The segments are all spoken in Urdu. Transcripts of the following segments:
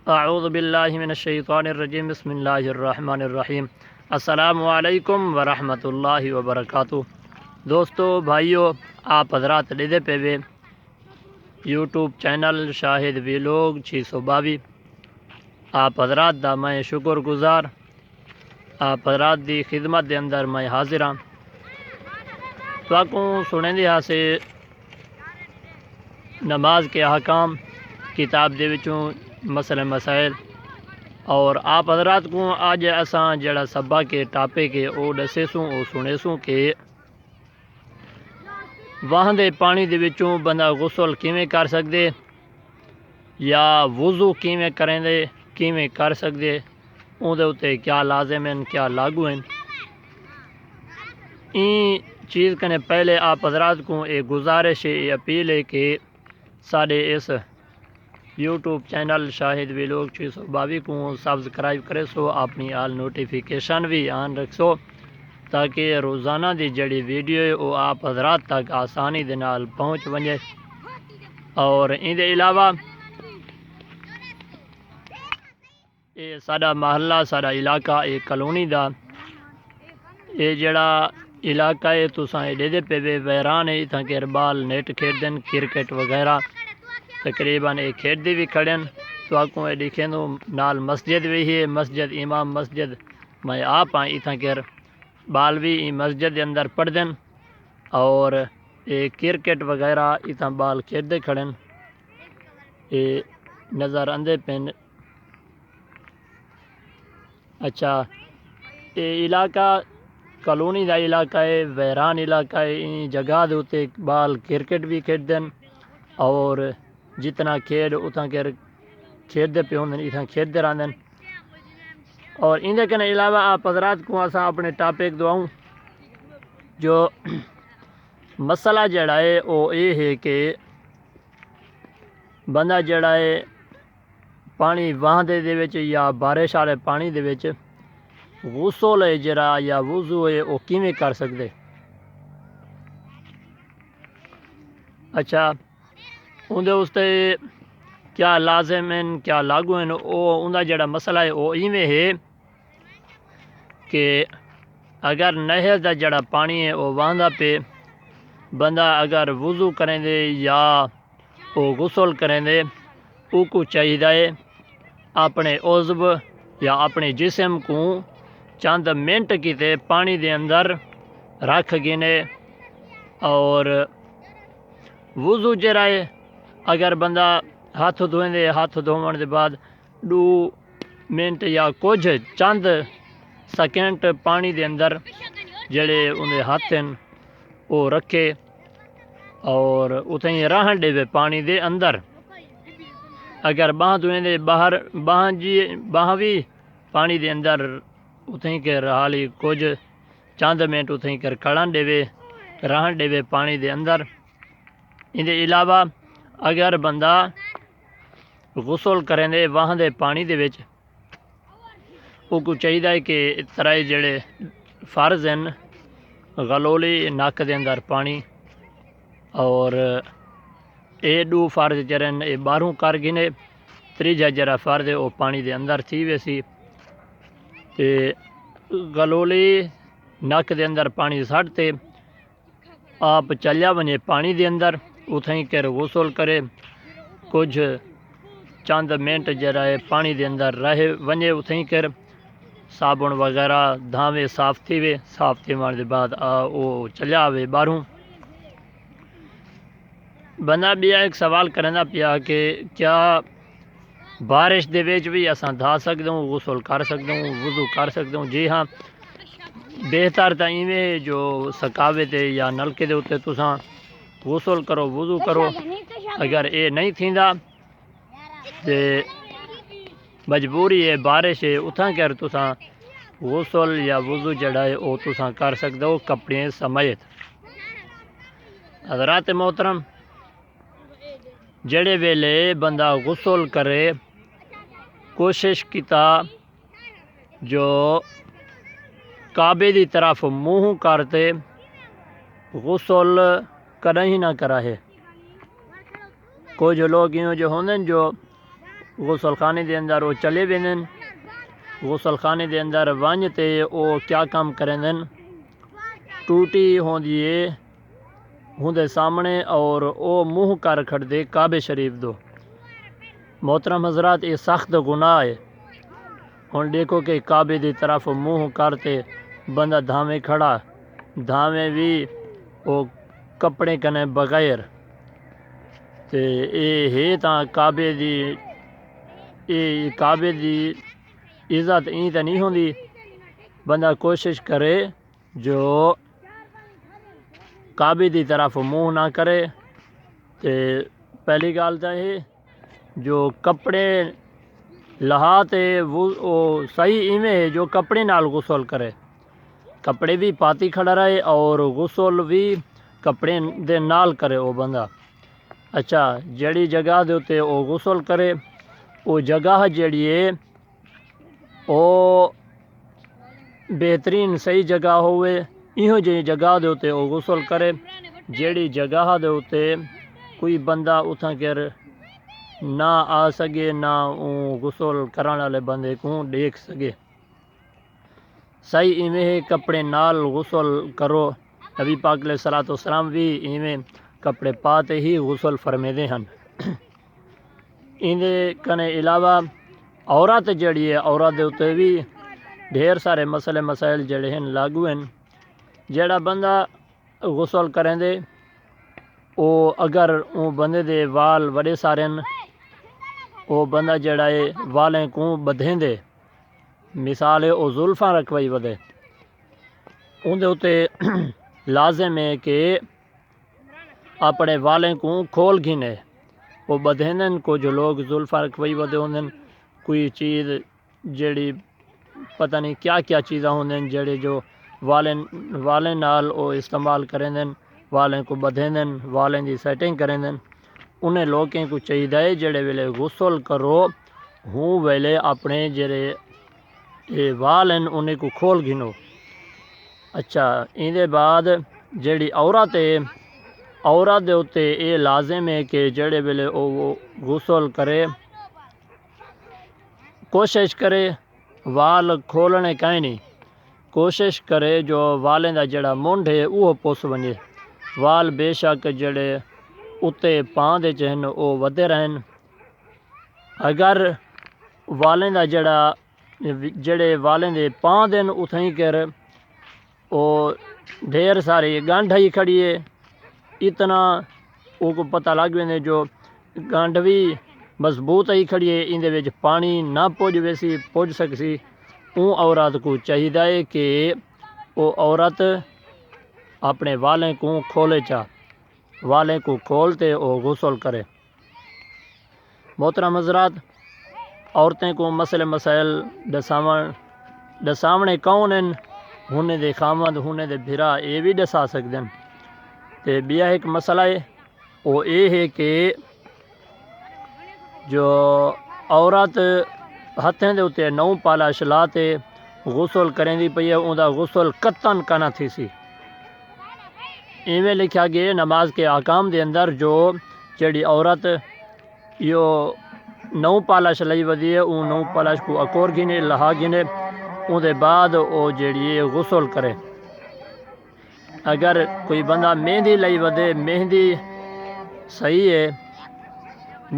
اعوذ باللہ من الشیطان الرجیم بسم اللہ الرحمن الرحیم۔ السلام علیکم ورحمۃ اللہ وبرکاتہ۔ دوستو بھائیو، آپ حضرات ڈیدے پہ وے یوٹیوب چینل شاہد ویلوگ 622۔ آپ حضرات دا میں شکر گزار، آپ حضرات دی خدمت دے اندر میں حاضر ہاں۔ تو آکوں سنیں دے سے نماز کے احکام کتاب دے وچوں مسئلہ مسائل، اور آپ حضرات کو آج اساں جڑا سبا کے ٹاپک ہے او دسے سوں او سنے سوں کہ واہ دے پانی دے وچوں بندہ غسل کیویں کر سکدے یا وضو کیویں کریں دے کیویں کر سکدے، اون دے اوتے کیا لازم ہیں کیا لاگو ہیں۔ این چیز کنے پہلے آپ حضرات کو ایک گزارش ہے، اپیل ہے کہ ساڈے اس یوٹیوب چینل شاہد ویلوگ 622 کو سبسکرائب کرے سو، اپنی آل نوٹیفیکیشن بھی آن رکھ سو تاکہ روزانہ دی جڑی ویڈیو ہے وہ آپ حضرات تک آسانی دے نال پہنچ ونجے۔ اور ان دے علاوہ یہ ساڈا محلہ ساڈا علاقہ ایک کالونی دا یہ جڑا علاقہ ہے تساں ڈیدے پہ ویران ہے، اتھاں کے بال نیٹ کھیڈن کرکٹ وغیرہ تقریباً ایک کھیڈ دی بھی کھڑن۔ تو آکوں اے دیکھیں دو نال مسجد بھی ہے، مسجد امام مسجد میں آپ آئیں اتھاں کے بال بھی مسجد دے اندر پڑھ دن، اور ایک کرکٹ وغیرہ اتھاں بال کھیڈ دے کھڑن۔ یہ نظر اندے پن اچھا یہ علاقہ کالونی دا علاقہ ہے، ویران علاقہ ہے، ان جگہ دے اوتے بال کرکٹ بھی کھیڈ دن، اور جتنا کھیڈ اتھاں کے کھیڈ دے پہ ہوندن اتھاں کھیڈ دے رہندن۔ اور ان دے کنے علاوہ آپ حضرات کو اساں اپنے ٹاپک دعاؤں جو مسئلہ جڑا ہے وہ یہ ہے کہ بندہ جڑا ہے پانی واہ دے وچ یا بارش والے پانی دے وچ غسل ہے جڑا یا وضو ہے وہ کیویں کر سکدے۔ اچھا ان دے اس تے کیا لازم ہیں کیا لاگو ہیں، او ان دا جڑا مسئلہ ہے وہ ایویں ہے کہ اگر نہر دا جڑا پانی ہے وہ واہندا پہ بندہ اگر وضو کریں دے یا وہ غسل کریں دے، او کو چاہیے اپنے عضو یا اپنے جسم کو چند منٹ کیتے پانی دے اندر رکھ گینے، اور وضو جڑا ہے اگر بندہ ہاتھ دھوئیں دے ہاتھ دھوون دے بعد 2 منٹ یا کچھ چند سیکنڈ پانی دے اندر جڑے انہیں ہاتھ ہیں وہ رکھے اور اتھیں رہن دے پانی دے اندر۔ اگر باہ دھوئیں دے باہر باہ بھی پانی دے اندر اتھیں کے رہالی کچھ چند منٹ اتھیں کر کھڑن دے رہن دے پانی دے اندر۔ ان دے علاوہ اگر بندہ غسل کریں دے واہ دے پانی دے وچ، او کو چاہیے کہ طرح جڑے فرض ہیں غلولی نک دے اندر پانی، اور اے 2 فرض جرن اے باہروں کر گنے، تیجا جڑا فرض ہے وہ پانی دے اندر تھی ویسی تے غلولی نک دے اندر پانی سٹتے آپ چلیا ونجے پانی دے اندر اتھیں کر غسل کرے، کچھ چند منٹ جڑا ہے پانی دے اندر رہے ونجے اتھیں کر صابن وغیرہ دھاوے صاف تھی ون دے بعد وہ چلیا آوے باہروں۔ بندہ بھی ایک سوال کرنا پیا کہ کیا بارش دے وچ بھی اساں دھا سکدوں غسل کر سکدوں وضو کر سکدوں؟ جی ہاں، بہتر تا ایویں جو سکاوے تے یا نلکے دے اوتے تساں غسل کرو وضو کرو۔ اگر اے نہیں تھیندا تے مجبوری ہے بارش ہے اتھاں کر تساں غسل یا وضو جڑا ہے او تساں کر سکدو کپڑے سمیت۔ حضرات محترم، جڑے ویلے بندہ غسل کرے کوشش کیتا جو کعبے دی طرف منہ کرتے غسل کدیں ہی نہ کرا ہے۔ کچھ لوگ جو ہوندے جو غسل خانے دے اندر وہ چلے ویندن، غسل خانے دے اندر ونج تے او کیا کام کریندن، ٹوٹی ہوندی ہے ہوندے سامنے اور او منہ کر کھڑ دے کعبے شریف دو۔ محترم حضرات یہ سخت گناہ ہے۔ ہن دیکھو کہ کعبے دی طرف منہ کرتے بندہ دھاویں کھڑا، دھاویں بھی او کپڑے کنے بغیر، تے اے ہے تاں کعبے دی عزت این تے نہیں ہوندی۔ بندہ کوشش کرے جو کعبے دی طرف منہ نہ کرے، تے پہلی گل تے ہے جو کپڑے لہا تے وہ صحیح ایویں ہے جو کپڑے نال غسل کرے، کپڑے بھی پاتی کھڑا رہے اور غسل بھی کپڑے دے نال کرے او بندہ۔ اچھا جڑی جگہ دے اتے او غسل کرے او جگہ جڑی ہے او بہترین صحیح جگہ ہوئے، ایہو جی جگہ دے اتے او غسل کرے جیڑی جگہ دے اتے کوئی بندہ اتھاں کر نہ آ سکے، نہ غسل کران والے بندے کو دیکھ سکے۔ صحیح ایویں ہے کپڑے نال غسل کرو، نبی پاک علیہ الصلوۃ والسلام بھی ایویں کپڑے پاتے ہی غسل فرمیدے ہن۔ ایندے کنے علاوہ عورت جڑی ہے عورت دے اتے بھی ڈھیر سارے مسئلے مسائل جڑے ہیں لاگو ہیں۔ جڑا بندہ غسل کریں دے او اگر او بندے دے وال وڈے سارے ہیں، او بندہ جڑا ہے والیں کو بدھیں دے، مثال ہے او زلفاں رکھوائی ودے، اون دے اتے لازم ہے کہ اپنے والیں کو کھول گھنے، وہ بدھیں کو جو لوگ زلفاں رکھوائی ودے ہوندن، کوئی چیز جڑی پتہ نہیں کیا کیا چیزاں ہوندن جڑے جو والیں نال او استعمال کریں دن، والیں کو بدھیں دن، والیں دی سیٹنگ کریں دن، انہیں لوگیں کو چاہیے جڑے ویلے غسل کرو ہوں ویلے اپنے جڑے وال ہیں انہیں کو کھول گھنو۔ اچھا این دے بعد جڑی عورت ہے عورت دے اتے اے لازم ہے کہ جڑے ویلے او غسل کرے کوشش کرے وال کھولنے کہیں نہیں، کوشش کرے جو والیں دا جڑا منڈ ہے وہ پوس ونجے، وال بے شک جڑے اتے پاں دے چہن او ودے رہن، اگر والیں دا جڑے والیں دے پاں دن اتھیں کر او ڈھیر ساری گانڈھ ہی کھڑی ہے، اتنا او کو پتہ لگ ویندے جو گانڈھ بھی مضبوط ہی کھڑی ہے، ان دے وچ پانی نہ پوج سکسی، اون عورت کو چاہیے کہ او عورت اپنے والیں کو کھولے والیں کو کھولتے او غسل کرے۔ محترم حضرات عورتیں کو مسئلے مسائل دساونے کون ہیں، ہونے دے خامد ہونے دے بھرا اے بھی دسا سکتے ہیں۔ تے بیا ایک مسئلہ ہے وہ اے ہے کہ جو عورت ہتھیں دے اتے نو پالش لاتے غسل کریں دی پئی ہے، اون دا غسل قطن کنا تھی سی۔ ایویں لکھا گیا نماز کے احکام دے اندر جو جڑی عورت یو نو پالش لئی ودی ہے اون نو پالش کو اکور گھنے لہا گھنے، اون دے بعد او جڑی غسل کرے۔ اگر کوئی بندہ مہندی لئی ودے، مہندی صحیح ہے،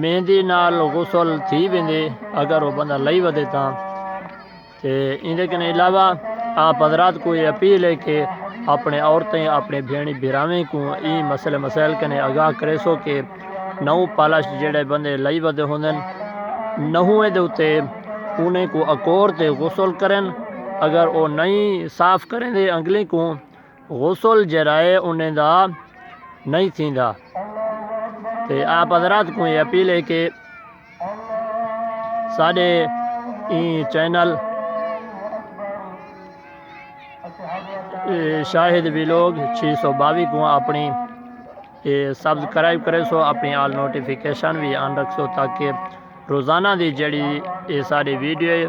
مہندی نال غسل تھی ویندے اگر وہ بندہ لئی ودے تاں۔ تے ان دے کنے علاوہ آپ حضرات کو یہ اپیل ہے کہ اپنے عورتیں اپنے بھیڑی بھراویں کو این مسئلے مسائل کنے آگاہ کرے سو کہ نو پالش جڑے بندے لئی ودے ہوندن نہویں دے اتے انہیں کو اکور تے غسل کرن، اگر وہ نہیں صاف کریں دے انگلی کو غسل جرائے انہیں دا نہیں تھیندا۔ تے آپ حضرات کو یہ اپیل ہے کہ ساڑے این چینل شاہد ویلوگ 622 کو اپنی سبسکرائب کرے سو، اپنی آل نوٹیفیکیشن بھی آن رکھ سو تاکہ روزانہ دی جڑی یہ ساری ویڈیو ہے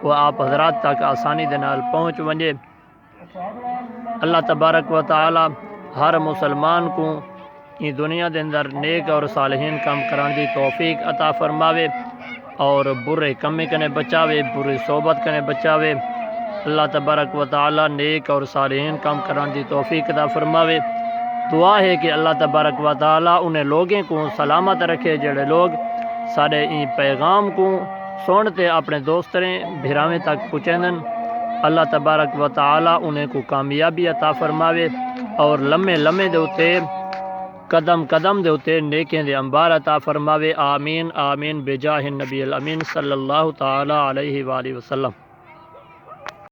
وہ آپ حضرات تک آسانی دے نال پہنچ ونجے۔ اللہ تبارک و تعالی ہر مسلمان کو اس دنیا دے اندر نیک اور صالحین کام کران دی توفیق عطا فرماوے۔ اور برے کمے کنے بچاوے، برے صحبت کنے بچاوے۔ اللہ تبارک و تعالی نیک اور صالحین کام کران دی توفیق عطا فرماوے۔ دعا ہے کہ اللہ تبارک و تعالی انہیں لوگوں کو سلامت رکھے جڑے لوگ سارے این پیغام کو سنتے اپنے دوستریں بھراویں تک پہنچائیں۔ اللہ تبارک و تعالی انہیں کو کامیابی عطا فرماوے اور لمے لمے دے اتے قدم قدم دے اتے نیکیں دے انبار عطا فرماوے۔ آمین آمین بجاہ النبی الامین صلی اللہ تعالی علیہ وآلہ وسلم۔